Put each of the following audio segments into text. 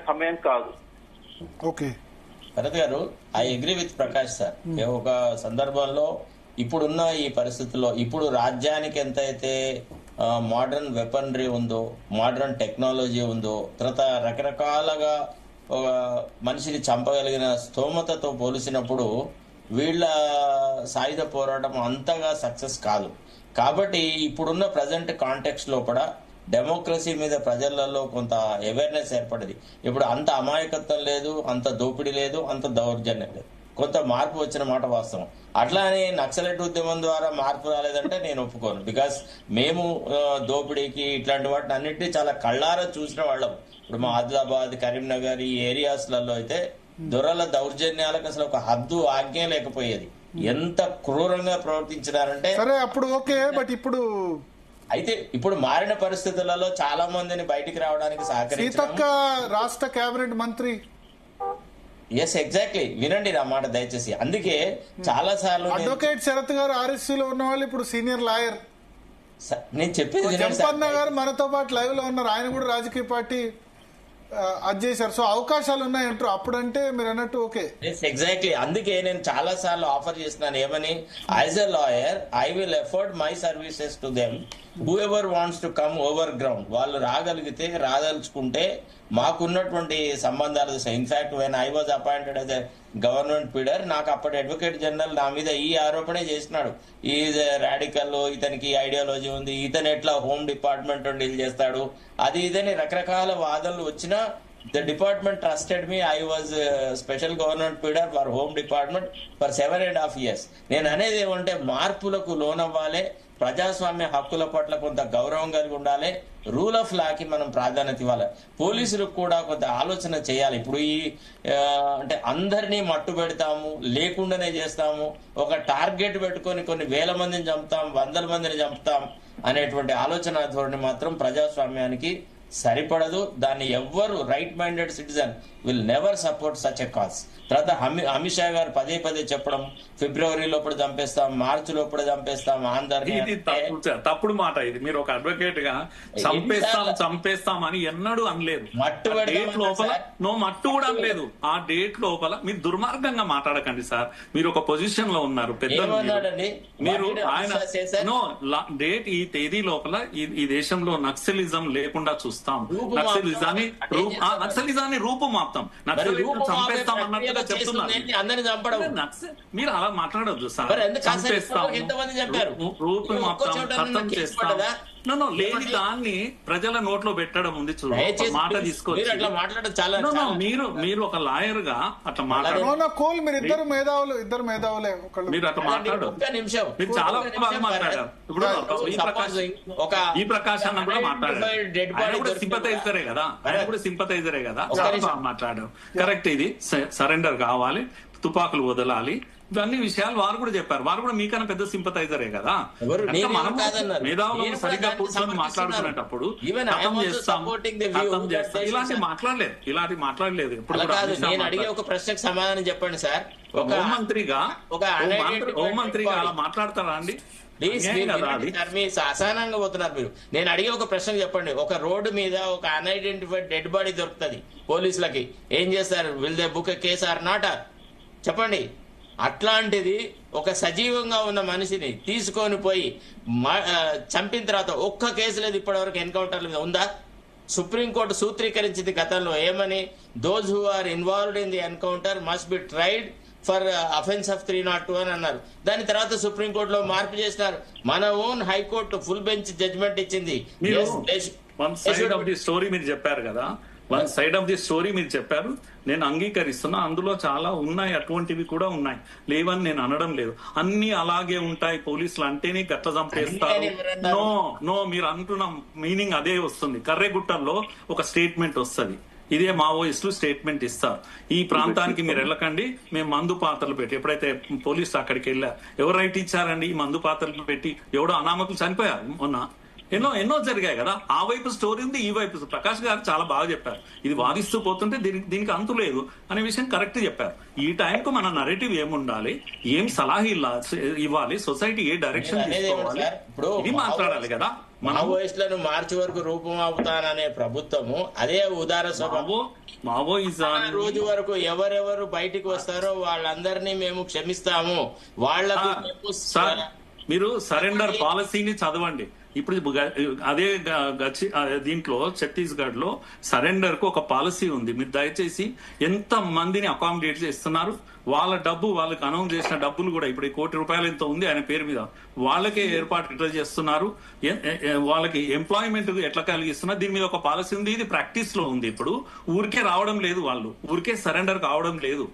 సమయం కాదు. ఓకే భరత్ గారు, I agree with Prakash sir. ఒక సందర్భంలో ఇప్పుడున్న ఈ పరిస్థితుల్లో ఇప్పుడు రాజ్యానికి ఎంతైతే మోడర్న్ వెపనరీ ఉందో, మోడర్న్ టెక్నాలజీ ఉందో, తర్వాత రకరకాలుగా ఒక మనిషిని చంపగలిగిన స్తోమతతో పోల్చినప్పుడు వీళ్ళ సాయుధ పోరాటం అంతగా సక్సెస్ కాదు. కాబట్టి ఇప్పుడున్న ప్రజెంట్ కాంటెక్స్ట్ లో కూడా డెమోక్రసీ మీద ప్రజలలో కొంత అవేర్నెస్ ఏర్పడింది. ఇప్పుడు అంత అమాయకత్వం లేదు, అంత దోపిడీ లేదు, అంత దౌర్జన్యం లేదు, కొంత మార్పు వచ్చిన మాట వాస్తవం. అట్లానే నక్సలైట్ ఉద్యమం ద్వారా మార్పు రాలేదంటే నేను ఒప్పుకోను. బికాస్ మేము దోపిడీకి ఇట్లాంటి వాటిని అన్నింటినీ చాలా కళ్ళారా చూసిన వాళ్ళం. ఇప్పుడు మా ఆదిలాబాద్, కరీంనగర్ ఈ ఏరియాస్లలో అయితే దొరల దౌర్జన్యాలకు అసలు ఒక హద్దు ఆజ్ఞ లేకపోయేది. ఎంత క్రూరంగా ప్రవర్తించినారంటే సరే అప్పుడు ఓకే. బట్ ఇప్పుడు అయితే ఇప్పుడు మారిన పరిస్థితులలో చాలా మందిని బయటికి రావడానికి సీతక్క రాష్ట్ర కేబినెట్ మంత్రి. ఎస్ ఎగ్జాక్ట్లీ, వినండి నా మాట దయచేసి. అందుకే చాలా సార్లు అడ్వకేట్ శరత్ గారు ఆర్ఎస్సీలో ఉన్న వాళ్ళు ఇప్పుడు సీనియర్ లాయర్. నేను చెప్పేది జంపన్న గారు మనతో పాటు లైవ్ లో ఉన్నారు. ఆయన కూడా రాజకీయ పార్టీ అది చేశారు. సో అవకాశాలు ఉన్నాయంటారు. అప్పుడంటే మీరు అన్నట్టు ఓకే. ఎగ్జాక్ట్లీ, అందుకే నేను చాలా సార్లు ఆఫర్ చేస్తున్నాను ఏమని, as a lawyer I will afford my services to them whoever wants to come over ground. వాళ్ళు రాగలిగితే, రాదలుచుకుంటే మాకున్నటువంటి సంబంధాలు. In fact when I was appointed as a government pleader, నాకు అప్పటి అడ్వకేట్ జనరల్ నా మీద ఈ ఆరోపణే చేసినాడు, ఈజ్ రాడికల్, ఇతనికి ఐడియాలజీ ఉంది, ఇతను ఎట్లా హోమ్ డిపార్ట్మెంట్ డీల్ చేస్తాడు, అది ఇదని రకరకాల వాదనలు వచ్చినా the department trusted me. I was special government pleader for home department for 7.5 years. నేను అనేది ఏమంటే మార్పులకు లోనవ్వాలి, ప్రజాస్వామ్య హక్కుల పట్ల కొంత గౌరవం కలిగి ఉండాలి, రూల్ ఆఫ్ లాకి మనం ప్రాధాన్యత ఇవ్వాలి, పోలీసులకు కూడా కొంత ఆలోచన చేయాలి. ఇప్పుడు ఈ అంటే అందరినీ మట్టు పెడతాము, లేకుండానే చేస్తాము, ఒక టార్గెట్ పెట్టుకొని కొన్ని వేల మందిని చంపుతాం, వందల మందిని చంపుతాం అనేటువంటి ఆలోచన ధోరణి మాత్రం ప్రజాస్వామ్యానికి సరిపడదు. దాన్ని ఎవ్వరు right minded citizen will never support such a cause. తర్వాత అమిత్ షా గారు పదే పదే చెప్పడం, ఫిబ్రవరి లోపల చంపేస్తాం, మార్చి లోపల చంపేస్తాం ఆంధ్రని. ఇది తప్పుడు మాట. ఇది మీరు ఒక అడ్వకేట్ గా చంపేస్తాం అని ఎన్నడూ అనలేదు. డేట్ లోపల మట్టు కూడా అనలేదు. ఆ డేట్ లోపల మీరు దుర్మార్గంగా మాట్లాడకండి సార్. మీరు ఒక పొజిషన్ లో ఉన్నారు, పెద్దలు మీరు. ఆయన డేట్ ఈ తేదీ లోపల ఈ దేశంలో నక్సలిజం లేకుండా చూస్తాం, నక్సలిజాన్ని రూపుమాపుతాం, నక్సలిజం చంపేస్తాం అన్నట్టుగా చెప్తున్నారు. మీరు అలా మాట్లాడొద్దు సార్. చంపేస్తాం, రూపుమాపుతాం, చేస్తాం. లేని దాన్ని ప్రజల నోట్లో పెట్టడం ఉంది చూడండి. మాట తీసుకోవచ్చు. మీరు ఒక లాయర్ గా అట్లా మాట్లాడారు. మీరు ఇద్దరు మేధావులే. మీరు అట్లా మాట్లాడు. మీరు చాలా బాగా మాట్లాడారు. ఇప్పుడు ఈ ప్రకాష్ అన్న కూడా మాట్లాడారు. ఆయన కూడా సింపథైజరే కదా, చాలా బాగా మాట్లాడారు. కరెక్ట్, ఇది సరెండర్ కావాలి, తుపాకులు వదలాలి, ఇవన్నీ విషయాలు వారు కూడా చెప్పారు. వారు కూడా మీకన్నా పెద్ద సింపథైజరే కదా. మనం మేధావులు సరిగ్గా కూర్చొని మాట్లాడుకునేటప్పుడు ఇలాంటి మాట్లాడలేదు. ఇప్పుడు నేను అడిగే ఒక ప్రశ్నకు సమాధానం చెప్పండి సార్. హోంమంత్రిగా అలా మాట్లాడతారా అండి? అసహనంగా పోతున్నారు మీరు. నేను అడిగే ఒక ప్రశ్న చెప్పండి. ఒక రోడ్డు మీద ఒక అన్ఐడెంటిఫైడ్ డెడ్ బాడీ దొరుకుతుంది, పోలీసులకి ఏం చేస్తారు? Will they book case or not? చెప్పండి. అట్లాంటిది ఒక సజీవంగా ఉన్న మనిషిని తీసుకొని పోయి చంపిన తర్వాత ఒక్క కేసు లేదు ఇప్పటివరకు ఎన్కౌంటర్ మీద ఉందా? సుప్రీంకోర్టు సూత్రీకరించింది గతంలో ఏమని, those who are involved in the encounter must be tried for offence of 302 అని అన్నారు. దాని తర్వాత సుప్రీంకోర్టులో మార్పు చేసినారు. మన own high court full bench judgement ఇచ్చింది. One side of the story మీరు చెప్పారు కదా, one side of the story మీరు చెప్పారు, నేను అంగీకరిస్తున్నా. అందులో చాలా ఉన్నాయి, అటువంటివి కూడా ఉన్నాయి, లేవని నేను అనడం లేదు. అన్ని అలాగే ఉంటాయి, పోలీసులు అంటేనే గట్ల చంపేస్తారు. నో మీరు అంటున్న మీనింగ్ అదే వస్తుంది. కర్రెగుట్టల్లో ఒక స్టేట్మెంట్ వస్తుంది, ఇదే మావోయిస్టులు స్టేట్మెంట్ ఇస్తారు, ఈ ప్రాంతానికి మీరు వెళ్ళకండి, మేము మందు పాత్రలు పెట్టి. ఎప్పుడైతే పోలీసులు అక్కడికి వెళ్ళారు, ఎవరు రైట్ ఇచ్చారండి? ఈ మందు పాత్రలు పెట్టి ఎవడో అనామకులు చనిపోయారు మొన్న. ఎన్నో జరిగాయి కదా. ఆ వైపు స్టోరీ ఉంది, ఈ వైపు. ప్రకాష్ గారు చాలా బాగా చెప్పారు. ఇది వాదిస్తూ పోతుంటే దీనికి అంతు లేదు అనే విషయం కరెక్ట్ చెప్పారు. ఈ టైంకు మన నరేటివ్ ఏముండాలి, ఏం సలహా ఇవ్వాలి, సొసైటీ ఏ డైరెక్షన్ తీసుకోవాలి, ఇది మాట్లాడాలి కదా. మావోయిస్టులను మార్చి వరకు రూపమాపుతాననే ప్రభుత్వము అదే ఉదార సభ రోజు వరకు ఎవరెవరు బయటికి వస్తారో వాళ్ళందరినీ మేము క్షమిస్తాము, వాళ్లకు సార్ మీరు సరెండర్ పాలసీని చదవండి. ఇప్పుడు అదే దీంట్లో ఛత్తీస్గఢ్ లో సరెండర్ కు ఒక పాలసీ ఉంది. మీరు దయచేసి ఎంత మందిని అకామిడేట్ చేస్తున్నారు, వాళ్ళ డబ్బు వాళ్ళకి అనౌన్స్ చేసిన డబ్బులు కూడా ఇప్పుడు ₹1 కోటి ఎంతో ఉంది ఆయన పేరు మీద, వాళ్ళకే ఏర్పాటు ఎట్లా చేస్తున్నారు, వాళ్ళకి ఎంప్లాయ్మెంట్ ఎట్లా కలిగిస్తున్నారు, దీని మీద ఒక పాలసీ ఉంది. ఇది ప్రాక్టీస్ లో ఉంది. ఇప్పుడు ఊరికే రావడం లేదు, వాళ్ళు ఊరికే సరెండర్ కావడం లేదు.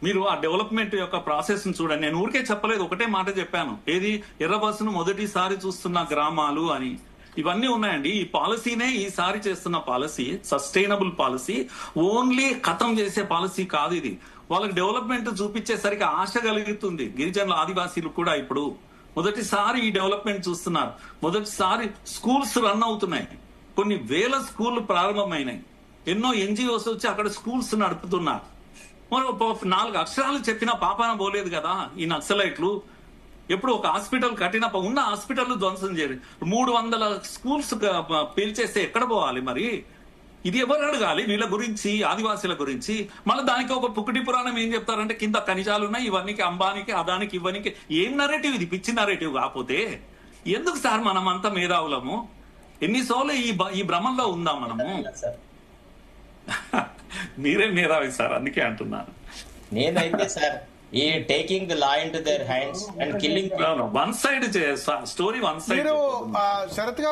మీరు ఆ డెవలప్మెంట్ యొక్క ప్రాసెస్ ను చూడండి. నేను ఊరికే చెప్పలేదు, ఒకటే మాట చెప్పాను, ఏది ఎర్ర బస్సును మొదటిసారి చూస్తున్న గ్రామాలు అని. ఇవన్నీ ఉన్నాయండి. ఈ పాలసీనే ఈసారి చేస్తున్న పాలసీ సస్టైనబుల్ పాలసీ, ఓన్లీ ఖతం చేసే పాలసీ కాదు ఇది. వాళ్ళకి డెవలప్మెంట్ చూపించేసరికి ఆశ కలుగుతుంది. గిరిజనుల ఆదివాసీలు కూడా ఇప్పుడు మొదటిసారి ఈ డెవలప్మెంట్ చూస్తున్నారు. మొదటిసారి స్కూల్స్ రన్ అవుతున్నాయి, కొన్ని వేల స్కూళ్లు ప్రారంభమైనాయి, ఎన్నో ఎన్జిఓస్ వచ్చి అక్కడ స్కూల్స్ నడుపుతున్నారు. మరి 4 అక్షరాలు చెప్పిన పాపాన పోలేదు కదా ఈ నక్సలైట్లు. ఎప్పుడు ఒక హాస్పిటల్ కట్టిన ఉన్న హాస్పిటల్ ధ్వంసం చేయరు, 300 స్కూల్స్ పేల్చేస్తే ఎక్కడ పోవాలి మరి? ఇది ఎవరు అడగాలి వీళ్ళ గురించి, ఆదివాసీల గురించి? మళ్ళీ దానికి ఒక పుక్కటి పురాణం ఏం చెప్తారంటే కింద ఖనిజాలు ఉన్నాయి, ఇవన్నీకి అంబానికి అదానికి ఇవ్వనికి. ఏం నరేటివ్ ఇది? పిచ్చి నరేటివ్ కాకపోతే ఎందుకు సార్ మనం అంతా మేధావులము? ఎన్నిసార్లు ఈ భ్రమంలో ఉందా మనము? మీరే మేధావి సార్, అందుకే అంటున్నాను. నేనైతే సార్ ఈ taking the law into their hands and killing one side story, one side. Sharath గారు